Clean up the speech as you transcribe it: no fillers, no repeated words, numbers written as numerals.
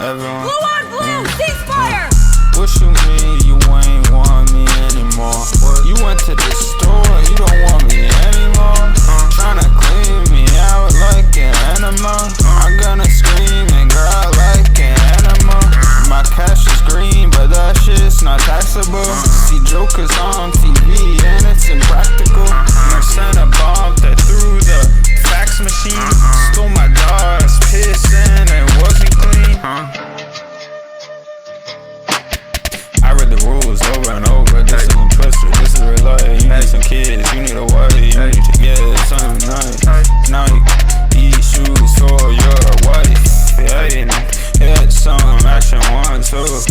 everyone. Blue on blue, ceasefire! What you mean you ain't want me anymore? You went to the store, you don't want me anymore. Tryna clean me out like an animal. I'm gonna scream and growl like an animal. My cash is green, but that shit's not taxable. See jokers on TV and it's impractical. I sent a bomb that threw the fax machine. Stole my dog's piss and it wasn't clean. I read the rules over and over. This isn't twister, this is real life. You need some kids, you need a wife, you need to get something nice. Nike, these shoes for your wife. Yeah, hit some action 1, 2.